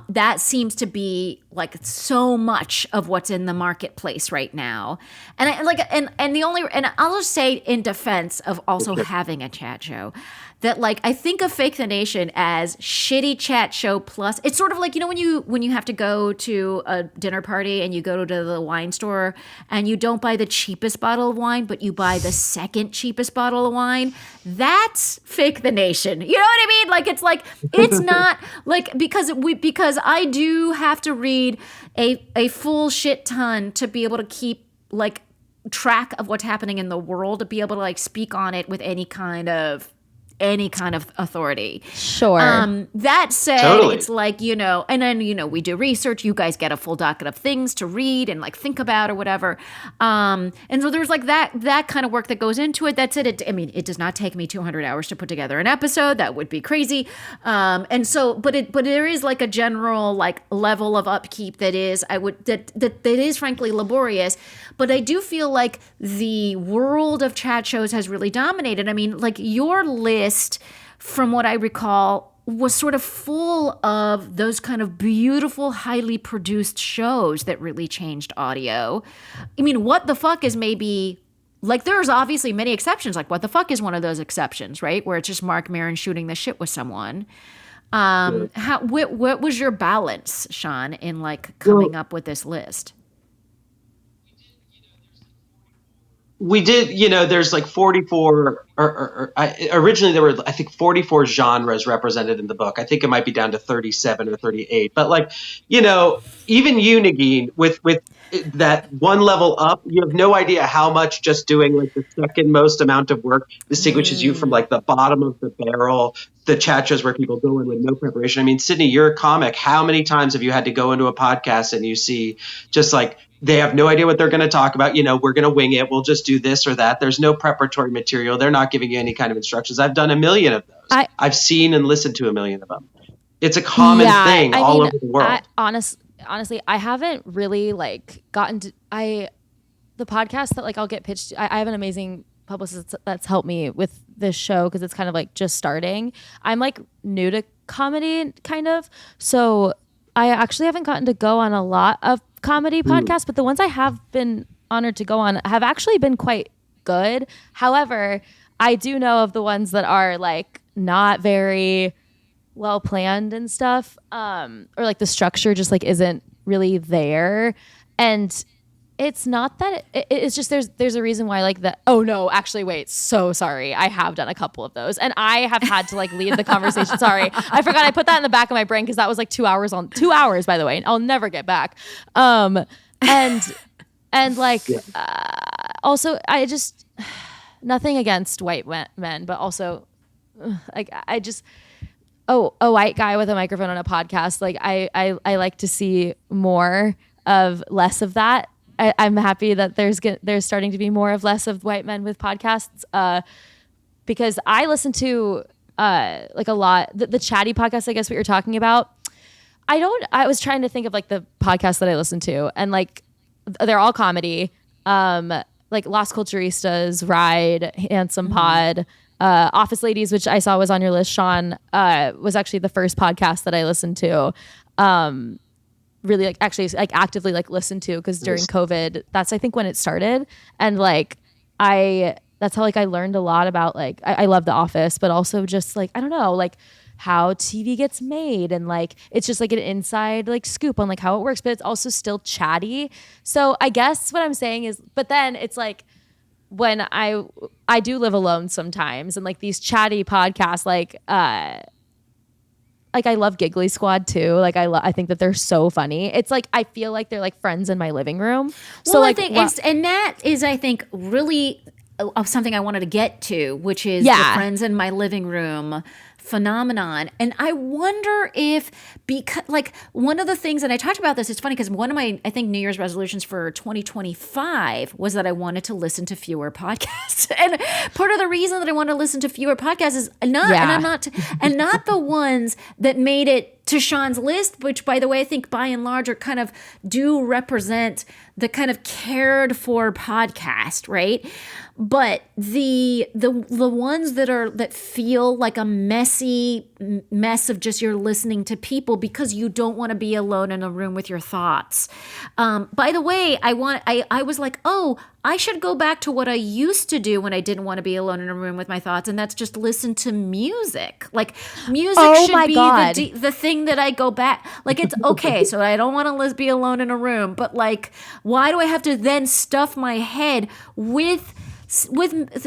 That seems to be like so much of what's in the marketplace right now. And I'll just say in defense of also having a chat show, that like I think of Fake the Nation as shitty chat show plus. It's sort of like, you know, when you have to go to a dinner party and you go to the wine store and you don't buy the cheapest bottle of wine, but you buy the second cheapest bottle of wine. That's Fake the Nation. You know what I mean? Like it's not like, because I do have to read a full shit ton to be able to keep like track of what's happening in the world, to be able to like speak on it with any kind of authority. Sure. That said, totally. It's like, you know, and then, you know, we do research. You guys get a full docket of things to read and like think about or whatever. And so there's like that kind of work that goes into it. That's it. I mean, it does not take me 200 hours to put together an episode. That would be crazy. And so, but there is like a general like level of upkeep that is frankly laborious. But I do feel like the world of chat shows has really dominated. I mean, like your list, from what I recall, was sort of full of those kind of beautiful, highly produced shows that really changed audio. I mean, What the Fuck is maybe, like, there's obviously many exceptions. Like, What the Fuck is one of those exceptions, right? Where it's just Mark Maron shooting the shit with someone. What was your balance, Sean, in like coming up with this list? we did, there's like 44 originally there were, I think, 44 genres represented in the book. I think it might be down to 37 or 38, but like, even you, Negin, with that one level up, you have no idea how much just doing like the second most amount of work distinguishes you from like the bottom of the barrel, the chat shows where people go in with no preparation. I mean, Sydney, you're a comic. How many times have you had to go into a podcast and you see just like, they have no idea what they're going to talk about. We're going to wing it. We'll just do this or that. There's no preparatory material. They're not giving you any kind of instructions. I've done a million of those. I've seen and listened to a million of them. It's a common thing all over the world. Honestly, I haven't really like gotten to the podcast that like I'll get pitched. I have an amazing publicist that's helped me with this show because it's kind of like just starting. I'm like new to comedy kind of. So I actually haven't gotten to go on a lot of comedy podcasts, but the ones I have been honored to go on have actually been quite good. However, I do know of the ones that are like not very well planned and stuff, or like the structure just like isn't really there. And it's not that it's just there's a reason why like that. Oh no, actually wait, so sorry. I have done a couple of those and I have had to like leave the conversation. Sorry. I forgot I put that in the back of my brain because that was like 2 hours by the way. And I'll never get back. And like also I just nothing against white men, but also like I just a white guy with a microphone on a podcast. Like I like to see more of less of that. I'm happy that there's starting to be more of less of white men with podcasts because I listen to like a lot the chatty podcast. I guess what you're talking about. I was trying to think of like the podcasts that I listen to and like they're all comedy. Like Las Culturistas, Ride, Handsome Pod, Office Ladies, which I saw was on your list, Sean, was actually the first podcast that I listened to. Really like actually like actively like listen to because during COVID, that's I think when it started. And like that's how like I learned a lot about like I love The Office, but also just like I don't know, like how TV gets made and like it's just like an inside like scoop on like how it works, but it's also still chatty. So I guess what I'm saying is, but then it's like when I do live alone sometimes and like these chatty podcasts like I love Giggly Squad too. Like I think that they're so funny. It's like I feel like they're like friends in my living room. So well, like, I think and that is I think really of something I wanted to get to, which is the friends in my living room phenomenon. And I wonder if because like one of the things, and I talked about this, it's funny because one of my, I think New Year's resolutions for 2025 was that I wanted to listen to fewer podcasts. And part of the reason that I want to listen to fewer podcasts is not the ones that made it to Sean's list, which by the way, I think by and large are kind of do represent the kind of cared for podcast, right? But the ones that feel like a messy mess of just you're listening to people because you don't want to be alone in a room with your thoughts. By the way, I was like, oh, I should go back to what I used to do when I didn't want to be alone in a room with my thoughts, and that's just listen to music. Like music should be the thing that I go back. Like it's okay, so I don't want to be alone in a room, but like, why do I have to then stuff my head with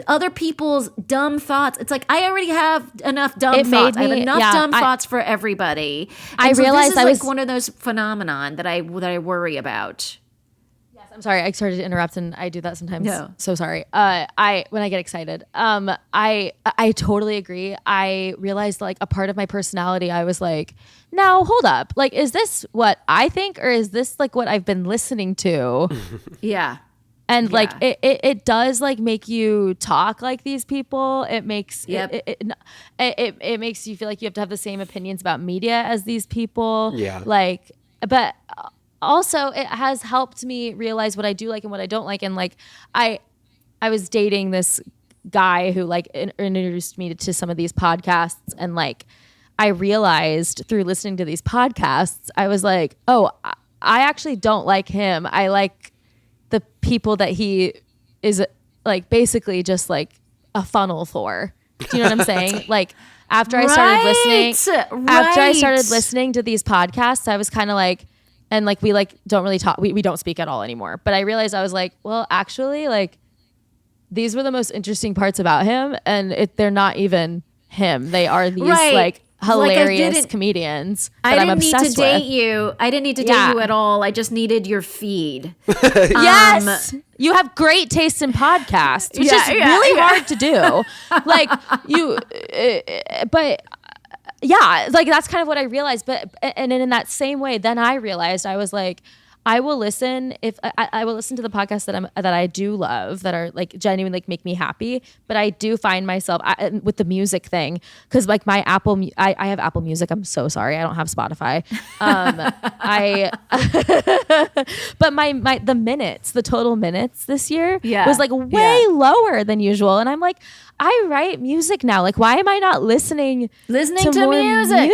other people's dumb thoughts? It's like I already have enough dumb thoughts. I have enough dumb thoughts for everybody. And I realized this is like one of those phenomenon that I worry about. Yes, I'm sorry. I started to interrupt, and I do that sometimes. No. So sorry. When I get excited, I totally agree. I realized like a part of my personality. I was like, now hold up. Like, is this what I think, or is this like what I've been listening to? Yeah. And like it does like make you talk like these people. It makes it makes you feel like you have to have the same opinions about media as these people. Yeah. Like, but also it has helped me realize what I do like and what I don't like. And like I was dating this guy who like introduced me to some of these podcasts, and like I realized through listening to these podcasts, I was like, oh, I actually don't like him. I like the people that he is like basically just like a funnel for. Do you know what I'm saying? Like after I started listening to these podcasts, I was kind of like, and like we like don't really talk, we don't speak at all anymore. But I realized I was like, well, actually, like these were the most interesting parts about him, and they're not even him. They are these like hilarious comedians that I'm obsessed with. I didn't need to date you. I didn't need to date you at all. I just needed your feed. Yes. You have great taste in podcasts, which is really hard to do. Like but yeah, like that's kind of what I realized. But and in that same way, then I realized I was like, I will listen if I will listen to the podcasts that I do love, that are like genuinely like make me happy. But I do find myself with the music thing, because like my I have Apple Music. I'm so sorry, I don't have Spotify. But the total minutes this year was like way lower than usual, and I'm like, I write music now. Like, why am I not listening to more music?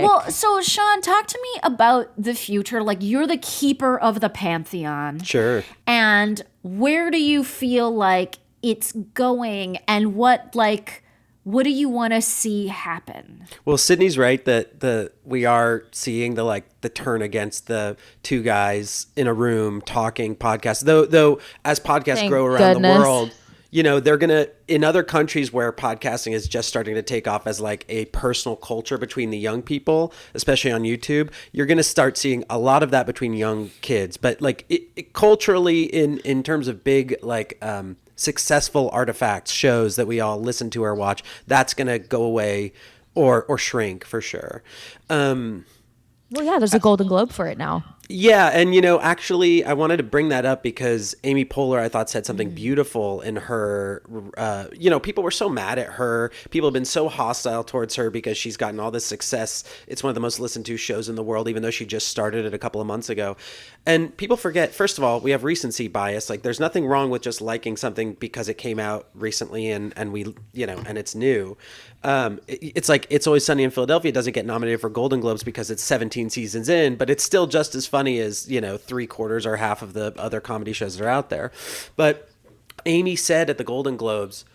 Well, so Sean, talk to me about the future. Like, you're the keeper of the Pantheon. Sure. And where do you feel like it's going, and what do you want to see happen? Well, Sydney's right that we are seeing the turn against the two guys in a room talking podcasts. Though as podcasts grow around the world, you know, they're going to, in other countries where podcasting is just starting to take off as like a personal culture between the young people, especially on YouTube, you're going to start seeing a lot of that between young kids. But like culturally, in terms of big, like successful artifacts, shows that we all listen to or watch, that's going to go away or shrink for sure. Well, yeah, there's a Golden Globe for it now. Yeah, and you know, actually, I wanted to bring that up because Amy Poehler, I thought, said something beautiful in her. You know, people were so mad at her. People have been so hostile towards her because she's gotten all this success. It's one of the most listened to shows in the world, even though she just started it a couple of months ago. And people forget, first of all, we have recency bias. Like, there's nothing wrong with just liking something because it came out recently and we, you know, and it's new. It's like It's Always Sunny in Philadelphia doesn't get nominated for Golden Globes because it's 17 seasons in, but it's still just as funny as, you know, 3/4 or half of the other comedy shows that are out there. But Amy said at the Golden Globes,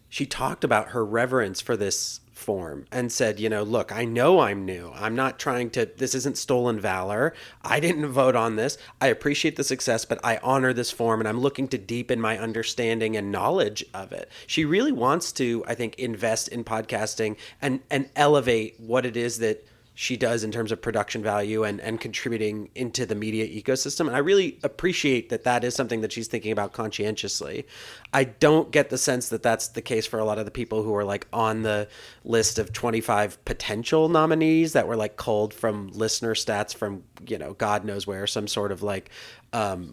she talked about her reverence for this form and said, you know, look, I know I'm new. I'm not trying to, this isn't stolen valor. I didn't vote on this. I appreciate the success, but I honor this form and I'm looking to deepen my understanding and knowledge of it. She really wants to, I think, invest in podcasting and elevate what it is that she does in terms of production value and contributing into the media ecosystem. And I really appreciate that is something that she's thinking about conscientiously. I don't get the sense that that's the case for a lot of the people who are like on the list of 25 potential nominees that were like culled from listener stats from, you know, God knows where, some sort of like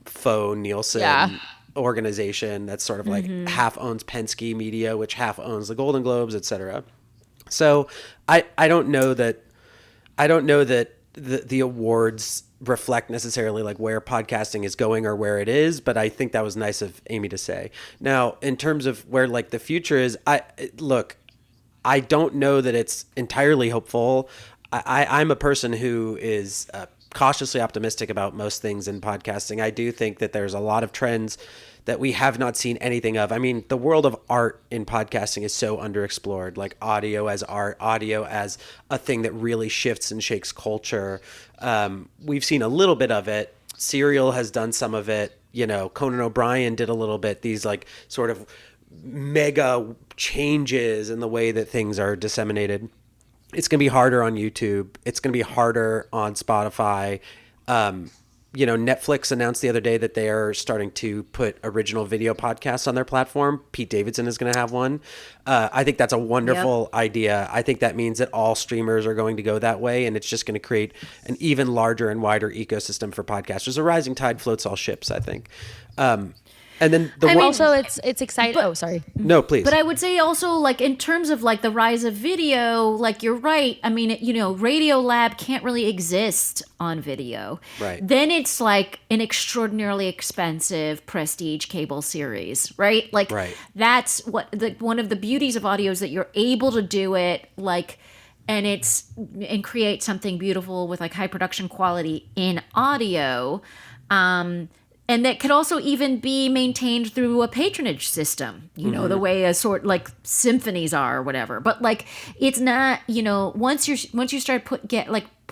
faux Nielsen organization that's sort of like half owns Penske Media, which half owns the Golden Globes, et cetera. So I don't know that the awards reflect necessarily like where podcasting is going or where it is, but I think that was nice of Amy to say. Now, in terms of where like the future is, I don't know that it's entirely hopeful. I'm a person who is cautiously optimistic about most things in podcasting. I do think that there's a lot of trends that we have not seen anything of. I mean, the world of art in podcasting is so underexplored, like audio as art, audio as a thing that really shifts and shakes culture. We've seen a little bit of it. Serial has done some of it. You know, Conan O'Brien did a little bit. These like sort of mega changes in the way that things are disseminated. It's going to be harder on YouTube. It's going to be harder on Spotify. You know, Netflix announced the other day that they are starting to put original video podcasts on their platform. Pete Davidson is going to have one. I think that's a wonderful idea. I think that means that all streamers are going to go that way, and it's just going to create an even larger and wider ecosystem for podcasters. A rising tide floats all ships, I think. And then also it's exciting. Oh, sorry. No, please. But I would say also, like, in terms of like the rise of video, like, you're right. I mean, you know, Radiolab can't really exist on video. Right. Then it's like an extraordinarily expensive prestige cable series, right? Like, that's what one of the beauties of audio is, that you're able to do it like, and create something beautiful with like high production quality in audio. And that could also even be maintained through a patronage system, you know, the way a sort like symphonies are or whatever. But like, it's not, you know, once you start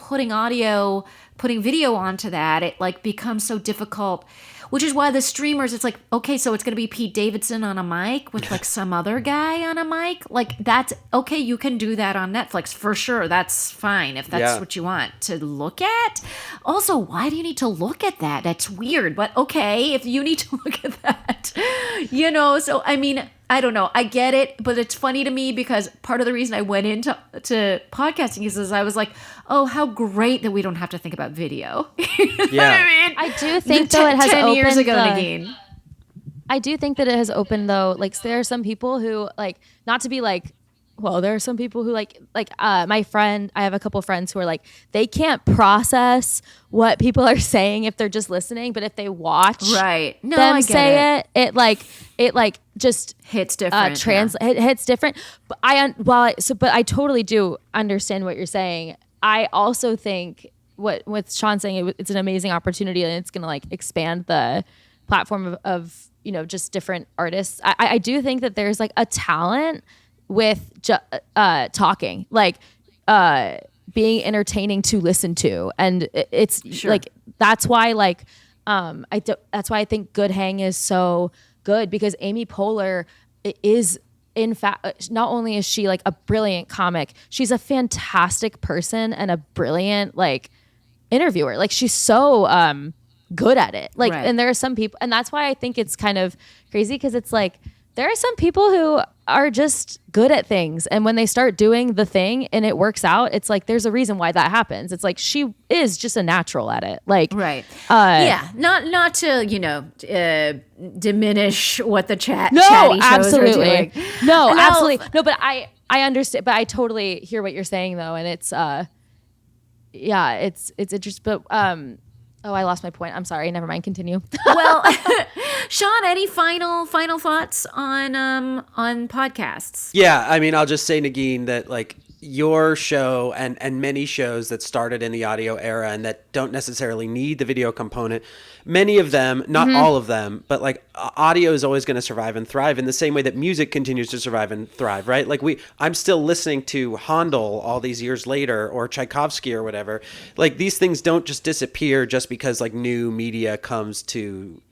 putting video onto that, it like becomes so difficult, which is why the streamers, it's like, okay, so it's going to be Pete Davidson on a mic with like some other guy on a mic. Like that's okay. You can do that on Netflix for sure. That's fine if that's what you want to look at. Also, why do you need to look at that? That's weird, but okay, if you need to look at that, so I mean, I don't know. I get it, but it's funny to me because part of the reason I went into podcasting is I was like, oh, how great that we don't have to think about video. You know what I mean? I do think though it has 10 opened years ago, Negin. I do think that it has opened though. Like there are some people who like, not to be like, well, there are some people who like my friend, I have a couple of friends who are like, they can't process what people are saying if they're just listening, but if they watch them say it just hits different. It hits different. But I totally do understand what you're saying. I also think with Sean saying it's an amazing opportunity and it's going to like expand the platform of just different artists. I do think that there's like a talent with talking, like being entertaining to listen to, and it's like that's why like that's why I think Good Hang is so good, because Amy Poehler is in fact, not only is she like a brilliant comic, she's a fantastic person and a brilliant like interviewer. Like she's so good at it. Like, and there are some people, and that's why I think it's kind of crazy, because it's like there are some people who are just good at things, and when they start doing the thing and it works out, it's like there's a reason why that happens. It's like she is just a natural at it. Like not to diminish what the chatty absolutely shows are doing. Absolutely no, but I understand, but I totally hear what you're saying though, and it's it's interesting, but I lost my point. I'm sorry. Never mind. Continue. Well, Sean, any final thoughts on podcasts? Yeah, I mean, I'll just say, Negin, that like your show and many shows that started in the audio era and that don't necessarily need the video component, many of them, not all of them, but like audio is always going to survive and thrive in the same way that music continues to survive and thrive, right? Like I'm still listening to Handel all these years later, or Tchaikovsky or whatever. Like these things don't just disappear just because like new media comes to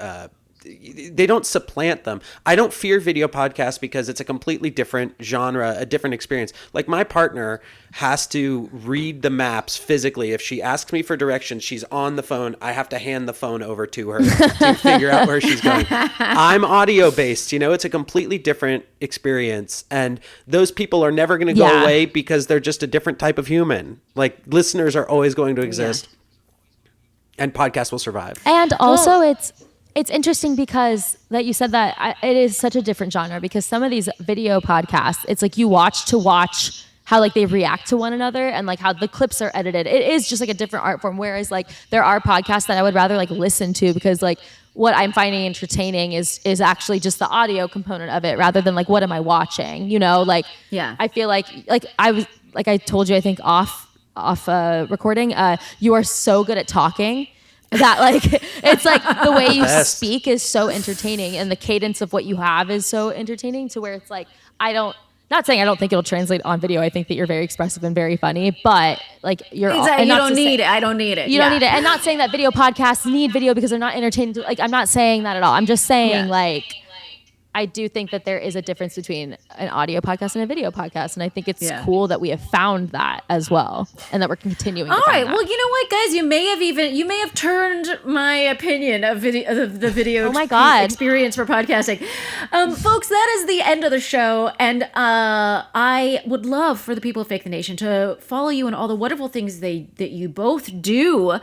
they don't supplant them. I don't fear video podcasts because it's a completely different genre, a different experience. Like my partner has to read the maps physically. If she asks me for directions, she's on the phone. I have to hand the phone over to her to figure out where she's going. I'm audio based, it's a completely different experience. And those people are never going to go away because they're just a different type of human. Like listeners are always going to exist and podcasts will survive. And also it's interesting because that you said that it is such a different genre, because some of these video podcasts, it's like you watch how like they react to one another and like how the clips are edited. It is just like a different art form. Whereas like there are podcasts that I would rather like listen to, because like what I'm finding entertaining is actually just the audio component of it rather than like what am I watching, like I feel like I was like I told you I think off recording, you are so good at talking that like it's like the way you speak is so entertaining, and the cadence of what you have is so entertaining, to where it's like not saying I don't think it'll translate on video. I think that you're very expressive and very funny, but like you're exactly. You don't need it. I don't need it. You don't need it. And not saying that video podcasts need video because they're not entertaining. Like I'm not saying that at all. I'm just saying like I do think that there is a difference between an audio podcast and a video podcast, and I think it's cool that we have found that as well, and that we're continuing. All right. That. Well, you know what, guys, you may have turned my opinion of the video experience for podcasting, folks. That is the end of the show, and I would love for the people of Fake the Nation to follow you and all the wonderful things that you both do.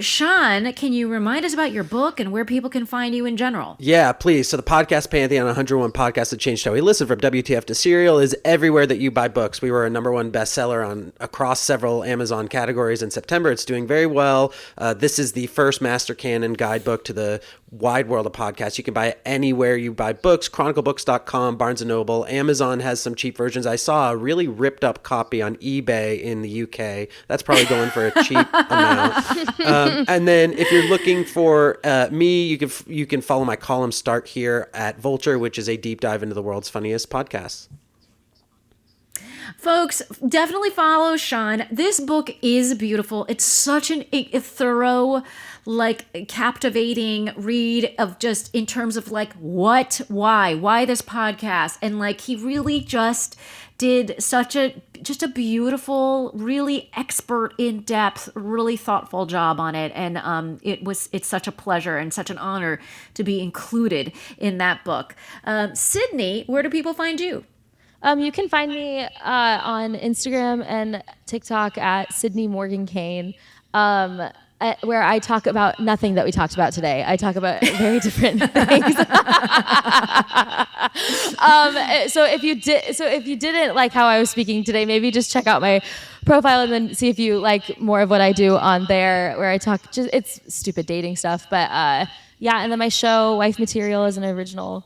Sean, can you remind us about your book and where people can find you in general? Yeah, please. So the Podcast Pantheon, 101 Podcasts That Changed How We Listen, from WTF to Serial, is everywhere that you buy books. We were a #1 bestseller across several Amazon categories in September. It's doing very well. This is the first master canon guidebook to the wide world of podcasts. You can buy it anywhere you buy books, chroniclebooks.com, Barnes & Noble. Amazon has some cheap versions. I saw a really ripped up copy on eBay in the UK. That's probably going for a cheap amount. And then if you're looking for me, you can follow my column Start Here at Vulture, which is a deep dive into the world's funniest podcasts. Folks, definitely follow Sean. This book is beautiful. It's such a thorough, like, captivating read of just in terms of like why this podcast, and like he really just did such a beautiful, really expert, in-depth, really thoughtful job on it, and it's such a pleasure and such an honor to be included in that book. Sydney, where do people find you? You can find me on Instagram and TikTok at Sydney Morgan Kane, where I talk about nothing that we talked about today. I talk about very different things. So if you didn't like how I was speaking today, maybe just check out my profile and then see if you like more of what I do on there, where I talk. It's stupid dating stuff, but yeah. And then my show, Wife Material, is an original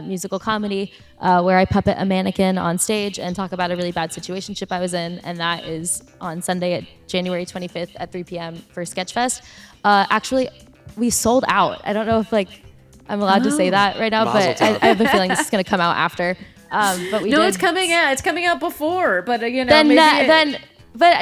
musical comedy where I puppet a mannequin on stage and talk about a really bad situationship I was in, and that is on Sunday at January 25th at 3 p.m. for Sketchfest. Actually, we sold out. I don't know if like I'm allowed to say that right now, but I have a feeling this is going to come out after. But we did. It's coming out. It's coming out before, but But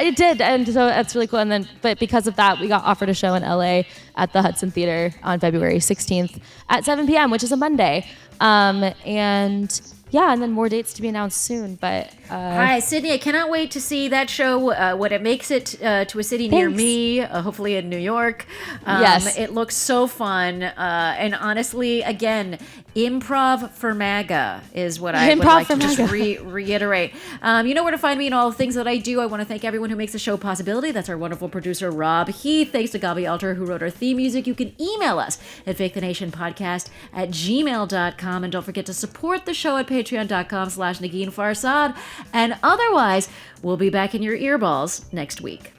it did, and so that's really cool. And then, but because of that, we got offered a show in LA at the Hudson Theater on February 16th at 7 p.m., which is a Monday. And yeah, and then more dates to be announced soon. But hi, Sydney, I cannot wait to see that show when it makes it to a city near me, hopefully in New York. Yes. It looks so fun. And honestly, again, improv for MAGA is what I would like to just reiterate. You know where to find me and all the things that I do. I want to thank everyone who makes the show a possibility. That's our wonderful producer, Rob Heath. Thanks to Gaby who wrote our theme music. You can email us at fakethenationpodcast@gmail.com. And don't forget to support the show at patreon.com/Negin Farsad. And otherwise, we'll be back in your earballs next week.